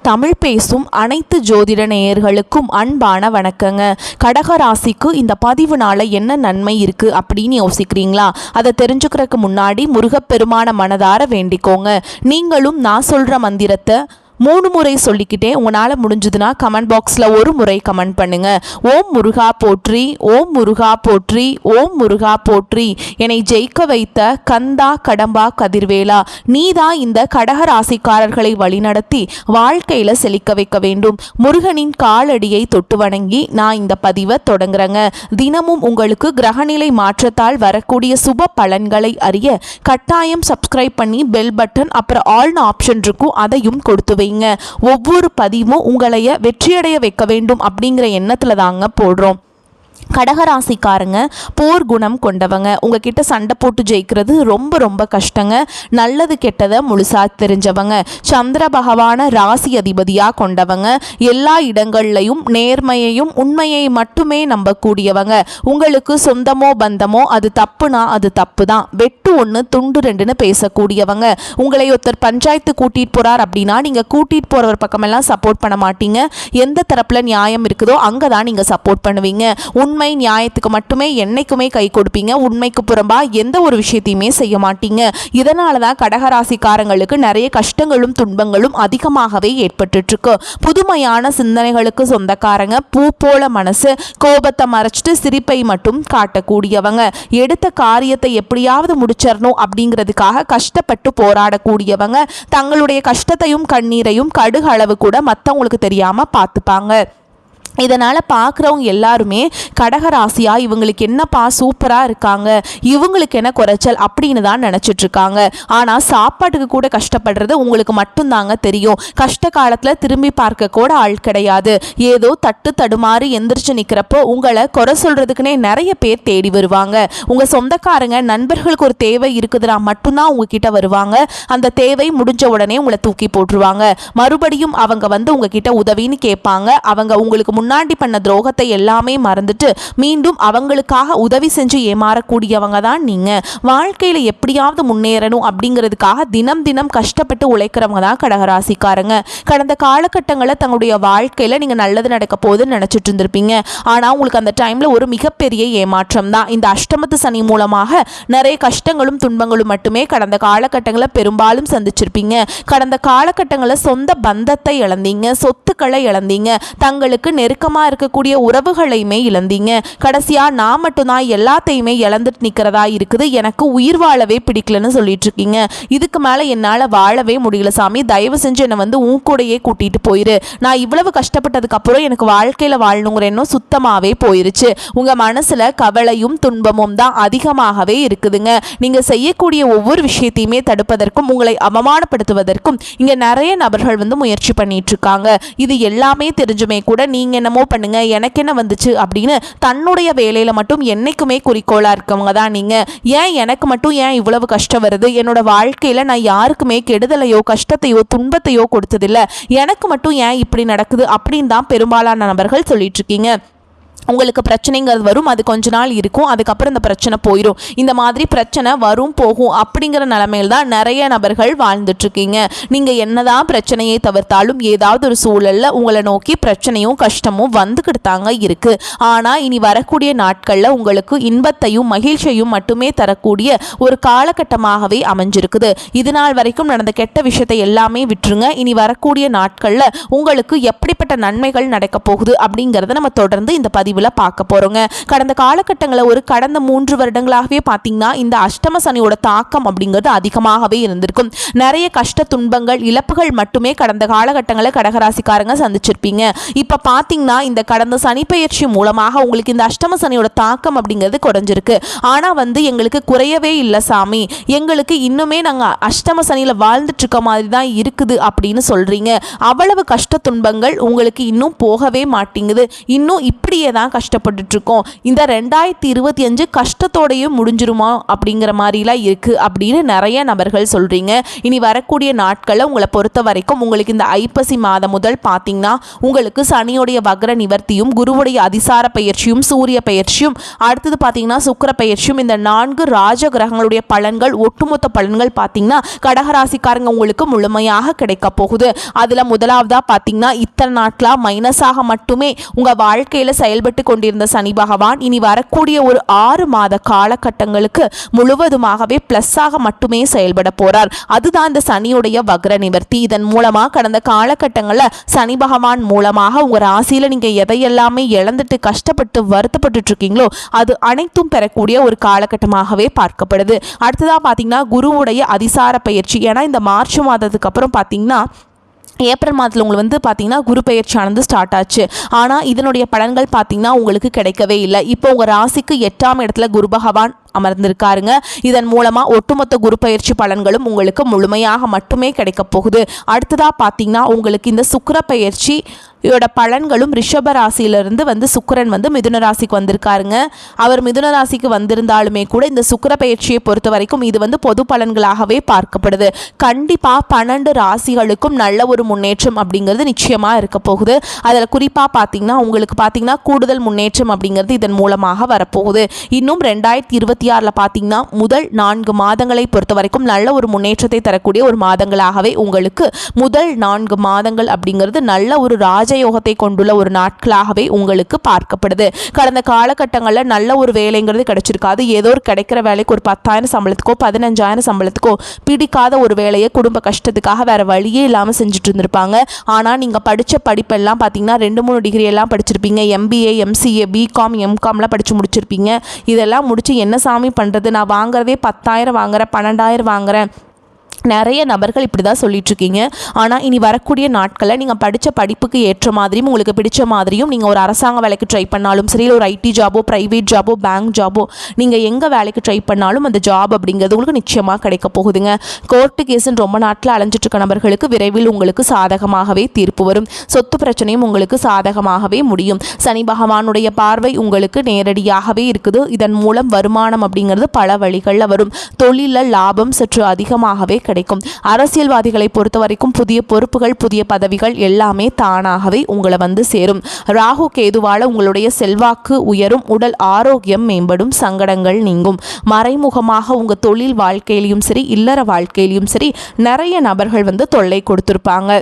தமிழ் பேசும் அனைத்து ஜோதிட நேயர்களுக்கும் அன்பான வணக்கங்க. கடகராசிக்கு இந்த பதிவுனால என்ன நன்மை இருக்கு அப்படின்னு யோசிக்கிறீங்களா? அதை தெரிஞ்சுக்கிறதுக்கு முன்னாடி முருகப்பெருமான மனதார வேண்டிக்கோங்க. நீங்களும் நான் சொல்ற மந்திரத்தை 3 முறை சொல்லிக்கிட்டே உங்களால் முடிஞ்சதுன்னா கமெண்ட் பாக்ஸில் ஒரு முறை கமெண்ட் பண்ணுங்க. ஓம் முருகா போற்றி, ஓம் முருகா போற்றி, ஓம் முருகா போற்றி. என்னை ஜெயிக்க வைத்த கந்தா கடம்பா கதிர்வேலா, நீதான் இந்த கடக ராசிக்காரர்களை வழிநடத்தி வாழ்க்கையில் செழிக்க வைக்க வேண்டும். முருகனின் காலடியை தொட்டு வணங்கி நான் இந்த பதிவை தொடங்குறேங்க. தினமும் உங்களுக்கு கிரகநிலை மாற்றத்தால் வரக்கூடிய சுப பலன்களை அறிய கட்டாயம் சப்ஸ்கிரைப் பண்ணி பெல் பட்டன் அப்புறம் ஆல்னு ஆப்ஷன் இருக்கும், அதையும் கொடுத்து ஒவ்வொரு பதிவும் உங்களைய வெற்றியடைய வைக்க வேண்டும் அப்படிங்கிற எண்ணத்துல தாங்க போடுறோம். கடகராசிக்காரங்க போர் குணம் கொண்டவங்க. உங்ககிட்ட சண்டை போட்டு ஜெயிக்கிறது ரொம்ப ரொம்ப கஷ்டங்க. நல்லது கெட்டதை முழுசா தெரிஞ்சவங்க. சந்திர பகவான ராசி அதிபதியாக கொண்டவங்க. எல்லா இடங்கள்லையும் நேர்மையையும் உண்மையை மட்டுமே நம்பக்கூடியவங்க. உங்களுக்கு சொந்தமோ பந்தமோ அது தப்புனா அது தப்பு தான், வெட்டு ஒன்று துண்டு ரெண்டுன்னு பேசக்கூடியவங்க. உங்களை ஒருத்தர் பஞ்சாயத்து கூட்டிட்டு போறார் அப்படின்னா நீங்க கூட்டிட்டு போறவர் பக்கமெல்லாம் சப்போர்ட் பண்ண மாட்டீங்க. எந்த தரப்புல நியாயம் இருக்குதோ அங்கதான் நீங்க சப்போர்ட் பண்ணுவீங்க. உண்மை நியாயத்துக்கு மட்டுமே என்னைக்குமே கை கொடுப்பீங்க. உண்மைக்கு புறம்பா எந்த ஒரு விஷயத்தையுமே செய்ய மாட்டீங்க. இதனால தான் கடகராசிக்காரங்களுக்கு நிறைய கஷ்டங்களும் துன்பங்களும் அதிகமாகவே ஏற்பட்டு இருக்கு. புதுமையான சிந்தனைகளுக்கு சொந்தக்காரங்க. பூ போல மனசு, கோபத்தை மறைச்சிட்டு சிரிப்பை மட்டும் காட்டக்கூடியவங்க. எடுத்த காரியத்தை எப்படியாவது முடிச்சிடணும் அப்படிங்கிறதுக்காக கஷ்டப்பட்டு போராடக்கூடியவங்க. தங்களுடைய கஷ்டத்தையும் கண்ணீரையும் கடுகு அளவு கூட மற்றவங்களுக்கு தெரியாம பார்த்துப்பாங்க. இதனால் பார்க்குறவங்க எல்லாருமே கடகராசியா இவங்களுக்கு என்னப்பா சூப்பராக இருக்காங்க, இவங்களுக்கு என்ன குறைச்சல் அப்படின்னு தான் நினச்சிட்ருக்காங்க. ஆனால் சாப்பாட்டுக்கு கூட கஷ்டப்படுறது உங்களுக்கு மட்டும்தாங்க தெரியும். கஷ்ட காலத்தில் திரும்பி பார்க்க கூட ஆள் கிடையாது. ஏதோ தட்டு தடுமாறி எந்திரிச்சு நிற்கிறப்போ உங்களை குறை சொல்கிறதுக்குன்னே நிறைய பேர் தேடி வருவாங்க. உங்கள் சொந்தக்காரங்க நண்பர்களுக்கு ஒரு தேவை இருக்குதுன்னா மட்டும்தான் உங்ககிட்ட வருவாங்க. அந்த தேவை முடிஞ்ச உடனே உங்களை தூக்கி போட்டுருவாங்க. மறுபடியும் அவங்க வந்து உங்ககிட்ட உதவின்னு கேட்பாங்க. அவங்க உங்களுக்கு முன்னாடி பண்ண துரோகத்தை எல்லாமே மறந்துட்டு மீண்டும் அவங்களுக்காக உதவி செஞ்சு ஏமாறக்கூடியவங்க தான் நீங்க. வாழ்க்கையில எப்படியாவது முன்னேறணும் அப்படிங்கிறதுக்காக தினம் தினம் கஷ்டப்பட்டு உழைக்கிறவங்க தான் கடகராசிக்காரங்க. கடந்த காலகட்டங்களில் தங்களுடைய வாழ்க்கையில நீங்க நல்லது நடக்க போகுதுன்னு நினைச்சிட்டு இருந்திருப்பீங்க. ஆனா உங்களுக்கு அந்த டைம்ல ஒரு மிகப்பெரிய ஏமாற்றம் தான். இந்த அஷ்டமத்து சனி மூலமாக நிறைய கஷ்டங்களும் துன்பங்களும் மட்டுமே கடந்த காலகட்டங்களில் பெரும்பாலும் சந்திச்சிருப்பீங்க. கடந்த காலகட்டங்களில் சொந்த பந்தத்தை இழந்தீங்க, சொத்துக்களை இழந்தீங்க, தங்களுக்கு நெருக்கமா இருக்கக்கூடிய உறவுகளையுமே இழந்தீங்க. கடைசியா நான் மட்டும்தான் எல்லாத்தையுமே இழந்துட்டு நிக்கிறதா இருக்குது, எனக்கு உயிர் வாழவே பிடிக்கலன்னு சொல்லிட்டு இருக்கீங்க. இதுக்கு மேல என்னால வாழவே முடியல சாமி, தயவு செஞ்சு என்னை வந்து உன் கூடையே கூட்டிட்டு போயிரு. நான் இவ்வளவு கஷ்டப்பட்டதுக்கு அப்புறம் எனக்கு வாழ்க்கையில வாழணுங்கிற எண்ணம் சுத்தமாவே போயிருச்சு. உங்க மனசுல கவலையும் துன்பமும் தான் அதிகமாகவே இருக்குதுங்க. நீங்க செய்யக்கூடிய ஒவ்வொரு விஷயத்தையுமே தடுப்பதற்கும் உங்களை அவமானப்படுத்துவதற்கும் இங்க நிறைய நபர்கள் வந்து முயற்சி பண்ணிட்டு இருக்காங்க. இது எல்லாமே தெரிஞ்சுமே கூட நீங்க என்னமோ பண்ணுங்க, எனக்கு என்ன வந்துச்சு அப்படின்னு தன்னுடைய வேலையில மட்டும் என்னைக்குமே குறிக்கோளா இருக்கவங்க தான் நீங்க. ஏன் எனக்கு மட்டும் ஏன் இவ்வளவு கஷ்டம் வருது, என்னோட வாழ்க்கையில நான் யாருக்குமே கெடுதலையோ கஷ்டத்தையோ துன்பத்தையோ கொடுத்ததில்லை, எனக்கு மட்டும் ஏன் இப்படி நடக்குது அப்படின்னு தான் பெரும்பாலான நபர்கள் சொல்லிட்டு இருக்கீங்க. உங்களுக்கு பிரச்சனைங்கிறது வரும், அது கொஞ்ச நாள் இருக்கும், அதுக்கப்புறம் இந்த பிரச்சனை போயிடும். இந்த மாதிரி பிரச்சனை வரும் போகும் அப்படிங்கிற நிலைமையில் தான் நிறைய நபர்கள் வாழ்ந்துட்டுருக்கீங்க. நீங்கள் என்னதான் பிரச்சனையை தவிர்த்தாலும் ஏதாவது ஒரு சூழலில் உங்களை நோக்கி பிரச்சனையும் கஷ்டமும் வந்துக்கிட்டு தாங்க இருக்குது. ஆனால் இனி வரக்கூடிய நாட்களில் உங்களுக்கு இன்பத்தையும் மகிழ்ச்சியையும் மட்டுமே தரக்கூடிய ஒரு காலகட்டமாகவே அமைஞ்சிருக்குது. இது நாள் வரைக்கும் நடந்த கெட்ட விஷயத்தை எல்லாமே விட்டுருங்க. இனி வரக்கூடிய நாட்களில் உங்களுக்கு எப்படிப்பட்ட நன்மைகள் நடக்கப் போகுது அப்படிங்கிறத நம்ம தொடர்ந்து இந்த பதிவு பார்க்க போறோங்க. கடந்த காலகட்டங்களில் கடந்த 3 வருடங்களாகவே பார்த்தீங்கன்னா இந்த அஷ்டம சனியோட தாக்கம் அப்படிங்கிறது அதிகமாகவே இருந்திருக்கும். நிறைய கஷ்ட துன்பங்கள் இழப்புகள் மட்டுமே கடந்த காலகட்டங்களில் கடகராசிக்காரங்க சந்திச்சிருப்பீங்க. இப்ப பார்த்தீங்கன்னா இந்த கடந்த சனி பெயர்ச்சி மூலமாக உங்களுக்கு இந்த அஷ்டம சனியோட தாக்கம் அப்படிங்கிறது குறைஞ்சிருக்கு. ஆனா வந்து எங்களுக்கு குறையவே இல்லை சாமி, எங்களுக்கு இன்னுமே நாங்கள் அஷ்டம சனியில வாழ்ந்துட்டு இருக்க மாதிரி தான் இருக்குது அப்படின்னு சொல்றீங்க. அவ்வளவு கஷ்ட துன்பங்கள் உங்களுக்கு இன்னும் போகவே மாட்டேங்குது. இன்னும் இப்படியே தான் தான் கஷ்டப்பட்டுட்ருக்கோம், இந்த 2025 கஷ்டத்தோடையும் முடிஞ்சிருமா அப்படிங்கிற மாதிரிலாம் இருக்குது அப்படின்னு நிறைய நபர்கள் சொல்கிறீங்க. இனி வரக்கூடிய நாட்களில் உங்களை பொறுத்த வரைக்கும் உங்களுக்கு இந்த ஐப்பசி மாதம் முதல் பார்த்தீங்கன்னா உங்களுக்கு சனியுடைய வக்ர நிவர்த்தியும், குருவுடைய அதிசார பயிற்சியும், சூரிய பயிற்சியும், அடுத்தது பார்த்தீங்கன்னா சுக்கிர பயிற்சியும், இந்த 4 ராஜ கிரகங்களுடைய பலன்கள், ஒட்டுமொத்த பலன்கள் பார்த்தீங்கன்னா கடகராசிக்காரங்க உங்களுக்கு முழுமையாக கிடைக்க போகுது. அதில் முதலாவதாக பார்த்தீங்கன்னா இத்தனை நாட்களாக மைனஸாக மட்டுமே உங்கள் வாழ்க்கையில் செயல்பட்டு கொண்டிருந்த சனி பகவான் இனி வரக்கூடிய ஒரு 6 மாத காலகட்டங்களுக்கு முழுவதுமாகவே ப்ளஸ்ஸாக மட்டுமே செயல்பட போகிறார். அதுதான் இந்த சனியுடைய வக்ர நிவர்த்தி. இதன் மூலமாக கடந்த காலகட்டங்களில் சனி பகவான் மூலமாக உங்கள் ராசியில் நீங்கள் எதையெல்லாமே இழந்துட்டு கஷ்டப்பட்டு வருத்தப்பட்டு இருக்கீங்களோ அது அனைத்தும் பெறக்கூடிய ஒரு காலகட்டமாகவே பார்க்கப்படுது. அடுத்ததாக பார்த்தீங்கன்னா குருவுடைய அதிசார பயிற்சி. ஏன்னா இந்த மார்ச் மாதத்துக்கு அப்புறம் பார்த்தீங்கன்னா ஏப்ரல் மாதத்தில் உங்களுக்கு பார்த்தீங்கன்னா குரு பயிற்சியானது ஸ்டார்ட் ஆச்சு. ஆனால் இதனுடைய பலன்கள் பார்த்தீங்கன்னா உங்களுக்கு கிடைக்கவே இல்லை. இப்போ உங்கள் ராசிக்கு 8ஆம் இடத்துல குரு பகவான் அமர்ந்திருக்காருங்க. இதன் மூலமாக ஒட்டுமொத்த குரு பயிற்சி பலன்களும் உங்களுக்கு முழுமையாக மட்டுமே கிடைக்க போகுது. அடுத்ததாக பார்த்தீங்கன்னா உங்களுக்கு இந்த சுக்கிர பயிற்சி பலன்களும் ரிஷப ராசியிலிருந்து சுக்கிரன் மிதுன ராசிக்கு வந்திருக்காருங்க. அவர் மிதுன ராசிக்கு வந்திருந்தாலுமே கூட இந்த சுக்கிர பயிற்சியை பொறுத்த வரைக்கும் இது பொது பலன்களாகவே பார்க்கப்படுது. கண்டிப்பாக 12 ராசிகளுக்கும் நல்ல ஒரு முன்னேற்றம் அப்படிங்கிறது நிச்சயமாக இருக்க போகுது. அதில் குறிப்பாக பார்த்தீங்கன்னா உங்களுக்கு பார்த்தீங்கன்னா கூடுதல் முன்னேற்றம் அப்படிங்கிறது இதன் மூலமாக வரப்போகுது. இன்னும் 2026 பார்த்தீங்கன்னா முதல் 4 மாதங்களை பொறுத்த வரைக்கும் நல்ல ஒரு முன்னேற்றத்தை தரக்கூடிய ஒரு மாதங்களாகவே உங்களுக்கு முதல் 4 மாதங்கள் அப்படிங்கிறது நல்ல ஒரு ராஜயோகத்தை கொண்டுள்ள ஒரு நாட்களாகவே உங்களுக்கு பார்க்கப்படுது. கடந்த காலகட்டங்களில் நல்ல ஒரு வேலைங்கிறது கிடைச்சிருக்காது. ஏதோ ஒரு கிடைக்கிற வேலைக்கு ஒரு 10,000 சம்பளத்துக்கோ 15,000 சம்பளத்துக்கோ பிடிக்காத ஒரு வேலையை குடும்ப கஷ்டத்துக்காக வேற வழியே இல்லாமல் செஞ்சுட்டு இருந்திருப்பாங்க. ஆனால் நீங்கள் படித்த படிப்பெல்லாம் பார்த்தீங்கன்னா 2-3 டிகிரி எல்லாம் படிச்சிருப்பீங்க. MBA, MCA, BCom, MComலாம் படித்து முடிச்சிருப்பீங்க. இதெல்லாம் முடிச்சு என்ன சாமி பண்ணுறது, நான் வாங்குறதே 10,000 வாங்குறேன், 12,000 வாங்குறேன், நிறைய நபர்கள் இப்படி தான் சொல்லிட்டுருக்கீங்க. ஆனால் இனி வரக்கூடிய நாட்களில் நீங்கள் படித்த படிப்புக்கு ஏற்ற மாதிரியும் உங்களுக்கு பிடிச்ச மாதிரியும் நீங்கள் ஒரு அரசாங்க வேலைக்கு ட்ரை பண்ணாலும் சரி, ஒரு IT ஜாபோ, ப்ரைவேட் ஜாபோ, பேங்க் ஜாபோ, நீங்கள் எங்கே வேலைக்கு ட்ரை பண்ணாலும் அந்த ஜாப் அப்படிங்கிறது உங்களுக்கு நிச்சயமாக கிடைக்க போகுதுங்க. கோர்ட்டு கேஸுன்னு ரொம்ப நாட்டில் அலைஞ்சிட்ருக்க நபர்களுக்கு விரைவில் உங்களுக்கு சாதகமாகவே தீர்ப்பு வரும். சொத்து பிரச்சனையும் உங்களுக்கு சாதகமாகவே முடியும். சனி பகவானுடைய பார்வை உங்களுக்கு நேரடியாகவே இருக்குது. இதன் மூலம் வருமானம் அப்படிங்கிறது பல வழிகளில் வரும். தொழிலில் லாபம் சற்று அதிகமாகவே கிடைக்கும். அரசியல்வாதிகளை பொறுத்த வரைக்கும் புதிய பொறுப்புகள், புதிய பதவிகள் எல்லாமே தானாகவே உங்களை சேரும். ராகு கேதுவால உங்களுடைய செல்வாக்கு உயரும், உடல் ஆரோக்கியம் மேம்படும், சங்கடங்கள் நீங்கும். மறைமுகமாக உங்க தொழில் வாழ்க்கையிலும் சரி, இல்லற வாழ்க்கையிலும் சரி நிறைய நபர்கள் தொல்லை கொடுத்திருப்பாங்க.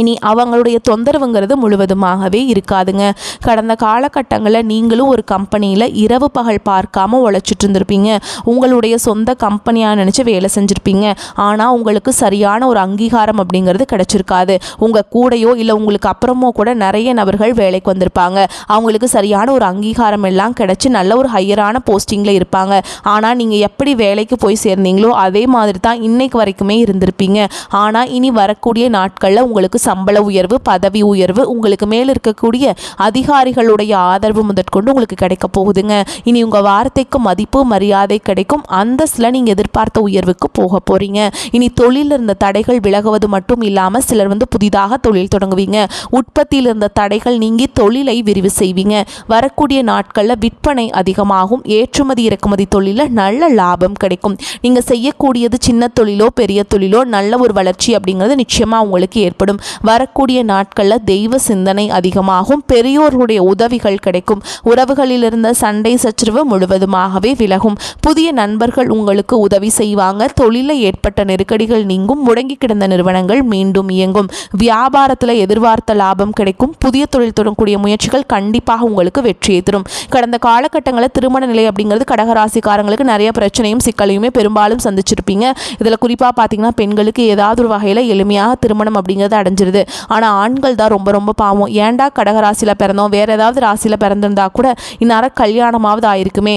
இனி அவங்களுடைய தொந்தரவுங்கிறது முழுவதுமாகவே இருக்காதுங்க. கடந்த காலகட்டங்களில் நீங்களும் ஒரு கம்பெனியில் இரவு பகல் பார்க்காம உழைச்சிட்டு இருந்திருப்பீங்க. உங்களுடைய சொந்த கம்பெனியாக நினச்சி வேலை செஞ்சுருப்பீங்க. ஆனால் உங்களுக்கு சரியான ஒரு அங்கீகாரம் அப்படிங்கிறது கிடச்சிருக்காது. உங்கள் கூடையோ இல்லை உங்களுக்கு அப்புறமோ கூட நிறைய நபர்கள் வேலைக்கு வந்திருப்பாங்க. அவங்களுக்கு சரியான ஒரு அங்கீகாரம் எல்லாம் கிடச்சி நல்ல ஒரு ஹையரான போஸ்டிங்கில் இருப்பாங்க. ஆனால் நீங்கள் எப்படி வேலைக்கு போய் சேர்ந்தீங்களோ அதே மாதிரி தான் இன்னைக்கு வரைக்குமே இருந்திருப்பீங்க. ஆனால் இனி வரக்கூடிய நாட்களில் உங்களுக்கு சம்பள உயர்வு, பதவி உயர்வு, உங்களுக்கு மேல் இருக்கக்கூடிய அதிகாரிகளுடைய ஆதரவு முதற்கொண்டு உங்களுக்கு கிடைக்க போகுதுங்க. இனி உங்கள் வார்த்தைக்கு மதிப்பு மரியாதை கிடைக்கும். அந்தஸ்தில் நீங்கள் எதிர்பார்த்த உயர்வுக்கு போக போறீங்க. இனி தொழிலில் இருந்த தடைகள் விலகுவது மட்டும் இல்லாமல் சிலர் புதிதாக தொழில் தொடங்குவீங்க. உற்பத்தியில் இருந்த தடைகள் நீங்கி தொழிலை விரிவு செய்வீங்க. வரக்கூடிய நாட்களில் விற்பனை அதிகமாகும். ஏற்றுமதி இறக்குமதி தொழிலில் நல்ல லாபம் கிடைக்கும். நீங்கள் செய்யக்கூடியது சின்ன தொழிலோ பெரிய தொழிலோ நல்ல ஒரு வளர்ச்சி அப்படிங்கிறது நிச்சயமாக உங்களுக்கு ஏற்படும். வரக்கூடிய நாட்களில் தெய்வ சிந்தனை அதிகமாகும். பெரியோர்களுடைய உதவிகள் கிடைக்கும். உறவுகளில் இருந்த சண்டை சச்சரவு முழுவதுமாகவே விலகும். புதிய நண்பர்கள் உங்களுக்கு உதவி செய்வாங்க. தொழிலில் ஏற்பட்ட நெருக்கடிகள் நீங்கும். முடங்கி கிடந்த நிறுவனங்கள் மீண்டும் இயங்கும். வியாபாரத்தில் எதிர்பார்த்த லாபம் கிடைக்கும். புதிய தொழில் தொடங்கக்கூடிய முயற்சிகள் கண்டிப்பாக உங்களுக்கு வெற்றியை தரும். கடந்த காலகட்டங்களில் திருமண நிலை அப்படிங்கிறது கடகராசிக்காரங்களுக்கு நிறைய பிரச்சனையும் சிக்கலையுமே பெரும்பாலும் சந்திச்சிருப்பீங்க. இதில் குறிப்பாக பார்த்தீங்கன்னா பெண்களுக்கு ஏதாவது ஒரு வகையில் எளிமையாக திருமணம் அப்படிங்கிறது அடைஞ்சிருது. ஆனால் ஆண்கள் தான் ரொம்ப ரொம்ப பாவம். ஏன்டா கடக ராசியில் பிறந்தோம், வேற ஏதாவது ராசியில் பிறந்திருந்தா கூட இந்நேரம் கல்யாணமாவது ஆயிருக்குமே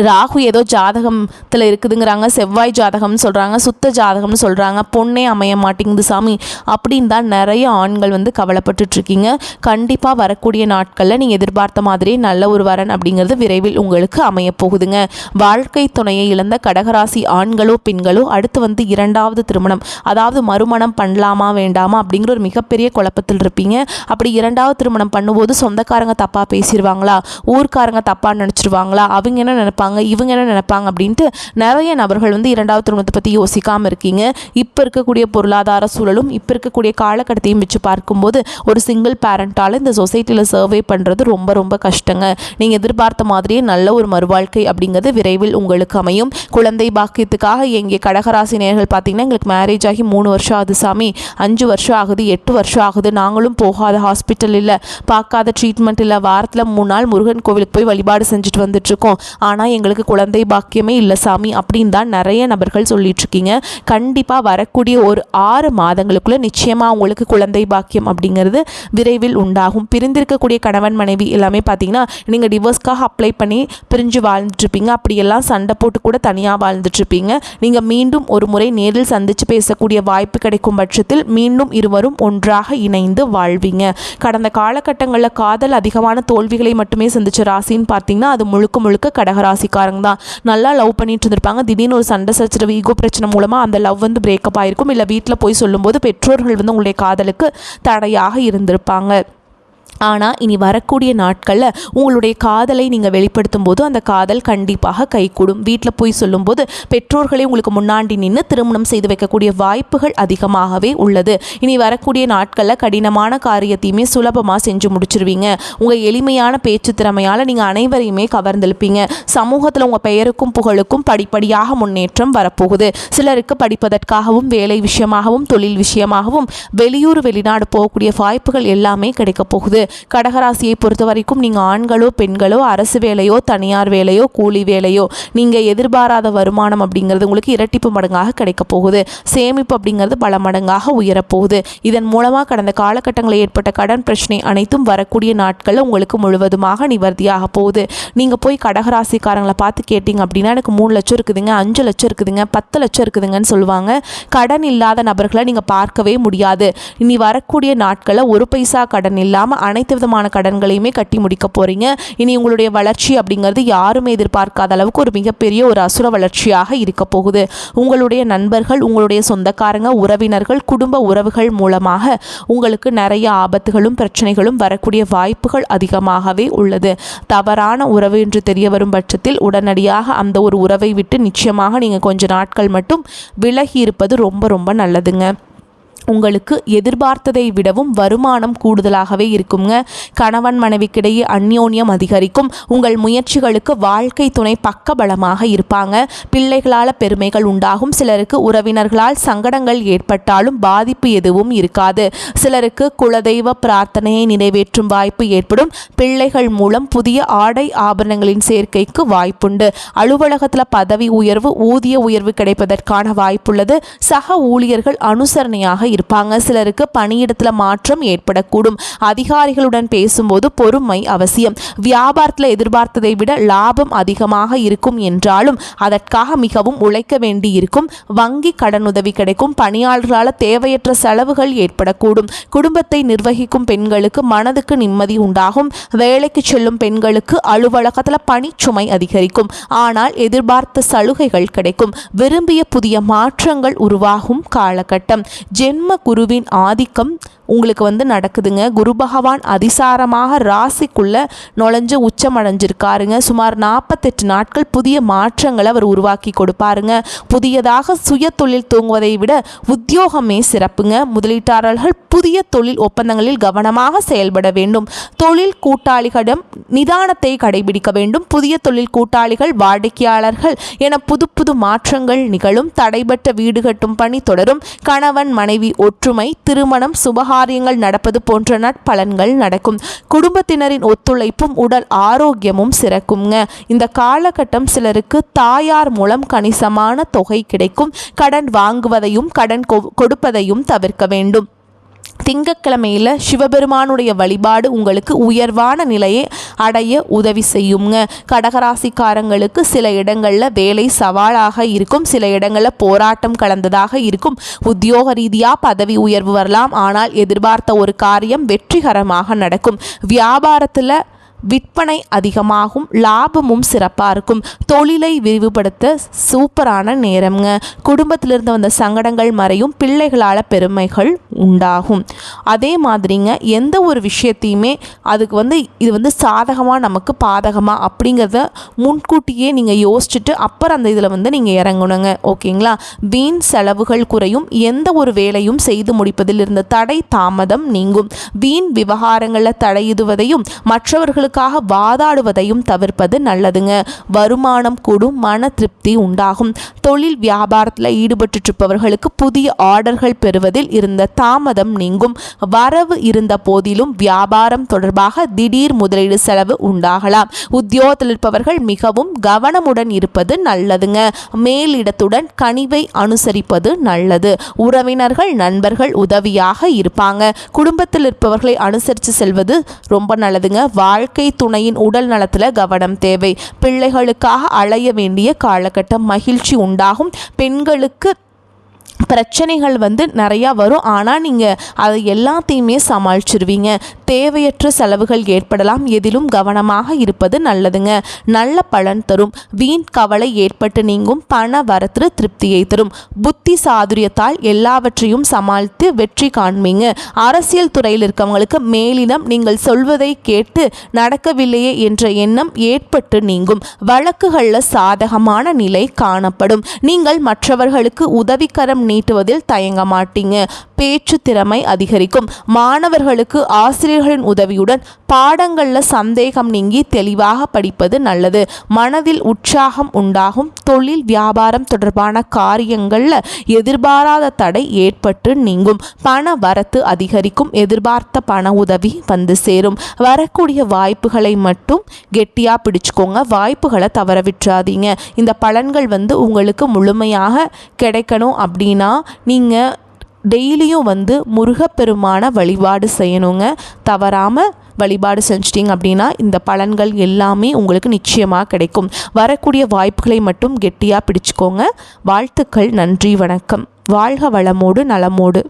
ராகு ஏதோ ஜாதகத்தில் இருக்குதுங்கிறாங்க, செவ்வாய் ஜாதகம்னு சொல்கிறாங்க, சுத்த ஜாதகம்னு சொல்கிறாங்க, பொண்ணே அமைய மாட்டேங்குது சாமி அப்படின்னு தான் நிறைய ஆண்கள் வந்து கவலைப்பட்டுட்ருக்கீங்க. கண்டிப்பாக வரக்கூடிய நாட்களில் நீங்கள் எதிர்பார்த்த மாதிரியே நல்ல ஒரு வரன் அப்படிங்கிறது விரைவில் உங்களுக்கு அமையப்போகுதுங்க. வாழ்க்கை துணையை இழந்த கடகராசி ஆண்களோ பெண்களோ அடுத்து வந்து 2வது திருமணம், அதாவது மறுமணம் பண்ணலாமா வேண்டாமா அப்படிங்கிற ஒரு மிகப்பெரிய குழப்பத்தில் இருப்பீங்க. அப்படி 2வது திருமணம் பண்ணும்போது சொந்தக்காரங்க தப்பாக பேசிடுவாங்களா, ஊர்க்காரங்க தப்பாக நினச்சிருவாங்களா, அவங்க என்ன நினைப்பாங்க, இவங்க என்ன நினைப்பாங்க அப்படின்ட்டு நிறைய நபர்கள் வந்து 2வது திருமணத்தை பற்றி யோசிக்காமல் இருக்கீங்க. இப்போ இருக்கக்கூடிய பொருளாதார சூழலும் இப்போ இருக்கக்கூடிய காலகட்டத்தையும் வச்சு பார்க்கும்போது ஒரு சிங்கிள் பேரண்டால் இந்த சொசைட்டியில் சர்வே பண்ணுறது ரொம்ப ரொம்ப கஷ்டங்க. நீங்கள் எதிர்பார்த்த மாதிரியே நல்ல ஒரு மறுவாழ்க்கை அப்படிங்கிறது விரைவில் உங்களுக்கு அமையும். குழந்தை பாக்கியத்துக்காக எங்கே கடகராசி நேயர்கள் பார்த்தீங்கன்னா, எங்களுக்கு மேரேஜ் ஆகி 3 வருஷம் ஆகுது சாமி, 5 வருஷம் ஆகுது, 8 வருஷம் ஆகுது, நாங்களும் போகாத ஹாஸ்பிட்டல் இல்லை, பார்க்காத ட்ரீட்மெண்ட் இல்லை, வாரத்தில் 3 நாள் முருகன் கோவிலுக்கு போய் வழிபாடு செஞ்சுட்டு வந்துட்டுருக்கோம், ஆனால் எங்களுக்கு குழந்தை பாக்கியமே இல்லை சாமி அப்படின்னு தான் நிறைய நபர்கள் சொல்லிட்டு இருக்கீங்க. கண்டிப்பாக வரக்கூடிய ஒரு 6 மாதங்களுக்குள்ள நிச்சயமாக உங்களுக்கு குழந்தை பாக்கியம் அப்படிங்கிறது விரைவில் உண்டாகும். பிரிந்திருக்கக்கூடிய கணவன் மனைவி எல்லாமே பார்த்தீங்கன்னா, நீங்கள் டிவோர்ஸ்க்காக அப்ளை பண்ணி பிரிஞ்சு வாழ்ந்துட்டுருப்பீங்க, அப்படியெல்லாம் சண்டை போட்டு கூட தனியாக வாழ்ந்துட்டுருப்பீங்க. நீங்கள் மீண்டும் ஒரு முறை நேரில் சந்தித்து பேசக்கூடிய வாய்ப்பு கிடைக்கும் பட்சத்தில் மீண்டும் இருவரும் ஒன்றாக இணைந்து வாழ்வீங்க. கடந்த காலகட்டங்களில் காதல் அதிகமான தோல்விகளை மட்டுமே சந்திச்ச ராசின்னு பார்த்தீங்கன்னா அது முழுக்க முழுக்க கடகராசிக்காரங்க தான். நல்லா லவ் பண்ணிட்டு இருந்திருப்பாங்க, திடீர்னு ஒரு சண்டை சச்சரவு ஈகோ பிரச்சனை மூலமாக அந்த லவ் வந்து பிரேக்கப் ஆகிருக்கும். இல்லை வீட்டில் போய் சொல்லும்போது பெற்றோர்கள் வந்து உங்களுடைய காதலுக்கு தடையாக இருந்திருப்பாங்க. ஆனால் இனி வரக்கூடிய நாட்களில் உங்களுடைய காதலை நீங்கள் வெளிப்படுத்தும் போது அந்த காதல் கண்டிப்பாக கைகூடும். வீட்டில் போய் சொல்லும்போது பெற்றோர்களே உங்களுக்கு முன்னாடி நின்று திருமணம் செய்து வைக்கக்கூடிய வாய்ப்புகள் அதிகமாகவே உள்ளது. இனி வரக்கூடிய நாட்களில் கடினமான காரியத்தையுமே சுலபமாக செஞ்சு முடிச்சிருவீங்க. உங்கள் எளிமையான பேச்சு திறமையால் நீங்கள் அனைவரையுமே கவர்ந்தெழுப்பீங்க. சமூகத்தில் உங்கள் பெயருக்கும் புகழுக்கும் படிப்படியாக முன்னேற்றம் வரப்போகுது. சிலருக்கு படிப்பதற்காகவும் வேலை விஷயமாகவும் தொழில் விஷயமாகவும் வெளியூர் வெளிநாடு போகக்கூடிய வாய்ப்புகள் எல்லாமே கிடைக்கப் போகுது. கடகராசியை பொறுத்த வரைக்கும் நீங்கள் ஆண்களோ பெண்களோ அரசு வேலையோ தனியார் வேலையோ கூலி வேலையோ நீங்கள் எதிர்பாராத வருமானம் அப்படிங்கிறது உங்களுக்கு இரட்டிப்பு மடங்காக கிடைக்க போகுது. சேமிப்பு அப்படிங்கிறது பல மடங்காக உயரப்போகுது. இதன் மூலமாக கடந்த காலகட்டங்களில் ஏற்பட்ட கடன் பிரச்சனை அனைத்தும் வரக்கூடிய நாட்களில் உங்களுக்கு முழுவதுமாக நிவர்த்தியாக போகுது. நீங்கள் போய் கடகராசிக்காரங்களை பார்த்து கேட்டிங்க அப்படின்னா எனக்கு 3 லட்சம் இருக்குதுங்க, 5 லட்சம் இருக்குதுங்க, 10 லட்சம் இருக்குதுங்கன்னு சொல்லுவாங்க. கடன் இல்லாத நபர்களை நீங்கள் பார்க்கவே முடியாது. இனி வரக்கூடிய நாட்களில் ஒரு பைசா கடன் இல்லாமல் அனைத்து விதமான கடன்களையுமே கட்டி முடிக்க போகிறீங்க. இனி உங்களுடைய வளர்ச்சி அப்படிங்கிறது யாருமே எதிர்பார்க்காத அளவுக்கு ஒரு மிகப்பெரிய ஒரு அசுர வளர்ச்சியாக இருக்க போகுது. உங்களுடைய நண்பர்கள், உங்களுடைய சொந்தக்காரங்க, உறவினர்கள், குடும்ப உறவுகள் மூலமாக உங்களுக்கு நிறைய ஆபத்துகளும் பிரச்சனைகளும் வரக்கூடிய வாய்ப்புகள் அதிகமாகவே உள்ளது. தவறான உறவு என்று தெரிய வரும் பட்சத்தில் உடனடியாக அந்த ஒரு உறவை விட்டு நிச்சயமாக நீங்கள் கொஞ்ச நாட்கள் மட்டும் விலகி இருப்பது ரொம்ப ரொம்ப நல்லதுங்க. உங்களுக்கு எதிர்பார்த்ததை விடவும் வருமானம் கூடுதலாகவே இருக்குங்க. கணவன் மனைவிக்கிடையே அந்யோன்யம் அதிகரிக்கும். உங்கள் முயற்சிகளுக்கு வாழ்க்கை துணை பக்கபலமாக இருப்பாங்க. பிள்ளைகளால் பெருமைகள் உண்டாகும். சிலருக்கு உறவினர்களால் சங்கடங்கள் ஏற்பட்டாலும் பாதிப்பு எதுவும் இருக்காது. சிலருக்கு குலதெய்வ பிரார்த்தனையை நிறைவேற்றும் வாய்ப்பு ஏற்படும். பிள்ளைகள் மூலம் புதிய ஆடை ஆபரணங்களின் சேர்க்கைக்கு வாய்ப்புண்டு. அலுவலகத்தில் பதவி உயர்வு, ஊதிய உயர்வு கிடைப்பதற்கான வாய்ப்புள்ளது. சக ஊழியர்கள் அனுசரணையாக இருப்பாங்க. சிலருக்கு பணியிடத்தில் மாற்றம் ஏற்படக்கூடும். அதிகாரிகளுடன் பேசும்போது பொறுமை அவசியம். வியாபாரத்தில் எதிர்பார்த்ததை விட லாபம் அதிகமாக இருக்கும் என்றாலும் அதற்காக மிகவும் உழைக்க வேண்டி இருக்கும். வங்கி கடனுதவி கிடைக்கும். பணியாளர்களால் தேவையற்ற செலவுகள் ஏற்படக்கூடும். குடும்பத்தை நிர்வகிக்கும் பெண்களுக்கு மனதுக்கு நிம்மதி உண்டாகும். வேலைக்கு செல்லும் பெண்களுக்கு அலுவலகத்தில் பணிச்சுமை அதிகரிக்கும். ஆனால் எதிர்பார்த்த சலுகைகள் கிடைக்கும். விரும்பிய புதிய மாற்றங்கள் உருவாகும் காலகட்டம். ஜென்ம குருவின் ஆதிக்கம் உங்களுக்கு வந்து நடக்குதுங்க. குரு பகவான் அதிசாரமாக ராசிக்குள்ள நுழைஞ்சு உச்சமடைஞ்சிருக்காருங்க. சுமார் 48 நாட்கள் புதிய மாற்றங்களை அவர் உருவாக்கி கொடுப்பாருங்க. புதியதாக சுய தொழில் தூங்குவதை விட உத்தியோகமே சிறப்புங்க. முதலீட்டாளர்கள் புதிய தொழில் ஒப்பந்தங்களில் கவனமாக செயல்பட வேண்டும். தொழில் கூட்டாளிகளிடம் நிதானத்தை கடைபிடிக்க வேண்டும். புதிய தொழில் கூட்டாளிகள், வாடிக்கையாளர்கள் என புது புது மாற்றங்கள் நிகழும். தடைபட்ட வீடு கட்டும் பணி தொடரும். கணவன் மனைவி ஒற்றுமை, திருமணம், சுபகாரியங்கள் நடப்பது போன்ற நற்பலன்கள் நடக்கும். குடும்பத்தினரின் ஒத்துழைப்பும் உடல் ஆரோக்கியமும் சிறக்குங்க. இந்த காலகட்டம் சிலருக்கு தாயார் மூலம் கணிசமான தொகை கிடைக்கும். கடன் வாங்குவதையும் கடன் கொடுப்பதையும் தவிர்க்க வேண்டும். திங்கட்கிழமையில் சிவபெருமானுடைய வழிபாடு உங்களுக்கு உயர்வான நிலையை அடைய உதவி செய்யுங்க. கடகராசிக்காரங்களுக்கு சில இடங்களில் வேலை சவாலாக இருக்கும், சில இடங்களில் போராட்டம் கலந்ததாக இருக்கும். உத்தியோக ரீதியாக பதவி உயர்வு வரலாம், ஆனால் எதிர்பார்த்த ஒரு காரியம் வெற்றிகரமாக நடக்கும். வியாபாரத்தில் விற்பனை அதிகமாகும், லாபமும் சிறப்பாக இருக்கும். தொழிலை விரிவுபடுத்த சூப்பரான நேரம்ங்க. குடும்பத்திலிருந்து வந்த சங்கடங்கள் மறையும், பிள்ளைகளால் பெருமைகள் உண்டாகும். அதே மாதிரிங்க எந்த ஒரு விஷயத்தையுமே அதுக்கு இது சாதகமாக நமக்கு பாதகமாக அப்படிங்கிறத முன்கூட்டியே நீங்கள் யோசிச்சுட்டு அப்புறம் அந்த இதில் நீங்கள் இறங்கணுங்க. ஓகேங்களா? வீண் செலவுகள் குறையும், எந்த ஒரு வேலையும் செய்து முடிப்பதில் இருந்த தடை தாமதம் நீங்கும். வீண் விவகாரங்களில் தலையிடுவதையும் மற்றவர்களுக்கு வாதாடுவதையும் தவிர்ப்பது நல்லதுங்க. வருமானம் கூடும், மன திருப்தி உண்டாகும். தொழில் வியாபாரத்தில் ஈடுபட்டு இருப்பவர்களுக்கு புதிய ஆர்டர்கள் பெறுவதில் இருந்த தாமதம் நீங்கும். வரவு இருந்த போதிலும் வியாபாரம் தொடர்பாக திடீர் முதலீடு செலவு உண்டாகலாம். உத்தியோகத்தில் இருப்பவர்கள் மிகவும் கவனமுடன் இருப்பது நல்லதுங்க. மேலிடத்துடன் கனிவை அனுசரிப்பது நல்லது. உறவினர்கள் நண்பர்கள் உதவியாக இருப்பாங்க. குடும்பத்தில் இருப்பவர்களை அனுசரித்து செல்வது ரொம்ப நல்லதுங்க. வாழ்க்கை துணையின் உடல் நலத்தில் கவனம் தேவை. பிள்ளைகளுக்காக அலைய வேண்டிய காலகட்டம், மகிழ்ச்சி உண்டாகும். பெண்களுக்கு பிரச்சனைகள் நிறையா வரும், ஆனால் நீங்கள் அதை எல்லாத்தையுமே சமாளிச்சிருவீங்க. தேவையற்ற செலவுகள் ஏற்படலாம், எதிலும் கவனமாக இருப்பது நல்லதுங்க. நல்ல பலன் தரும். வீண் கவலை ஏற்பட்டு நீங்கும், பண வரத்து திருப்தியை தரும். புத்தி சாதுரியத்தால் எல்லாவற்றையும் சமாளித்து வெற்றி காண்பீங்க. அரசியல் துறையில் இருக்கவங்களுக்கு மேலிடம் நீங்கள் சொல்வதை கேட்டு நடக்கவில்லையே என்ற எண்ணம் ஏற்பட்டு நீங்கும். வழக்குகளில் சாதகமான நிலை காணப்படும். நீங்கள் மற்றவர்களுக்கு உதவிக்கரம் நீட்டுவதில் தயங்க மாட்டீங்க. பேச்சு திறமை அதிகரிக்கும். மாணவர்களுக்கு ஆசிரியர்களின் உதவியுடன் பாடங்களில் சந்தேகம் நீங்கி தெளிவாக படிப்பது நல்லது. மனதில் உற்சாகம் உண்டாகும். தொழில் வியாபாரம் தொடர்பான காரியங்களில் எதிர்பாராத தடை ஏற்பட்டு நீங்கும். பண வரத்து அதிகரிக்கும். எதிர்பார்த்த பண உதவி சேரும். வரக்கூடிய வாய்ப்புகளை மட்டும் கெட்டியாக பிடிச்சுக்கோங்க. வாய்ப்புகளை தவற விட்டுறாதீங்க. இந்த பலன்கள் உங்களுக்கு முழுமையாக கிடைக்கணும் அப்படின்னா நீங்கள் டெய்லியும் முருகப்பெருமான வழிபாடு செய்யணுங்க. தவறாமல் வழிபாடு செஞ்சிட்டிங்க அப்படின்னா இந்த பலன்கள் எல்லாமே உங்களுக்கு நிச்சயமாக கிடைக்கும். வரக்கூடிய வாய்ப்புகளை மட்டும் கெட்டியாக பிடிச்சுக்கோங்க. வாழ்த்துக்கள். நன்றி, வணக்கம். வாழ்க வளமோடு நலமோடு.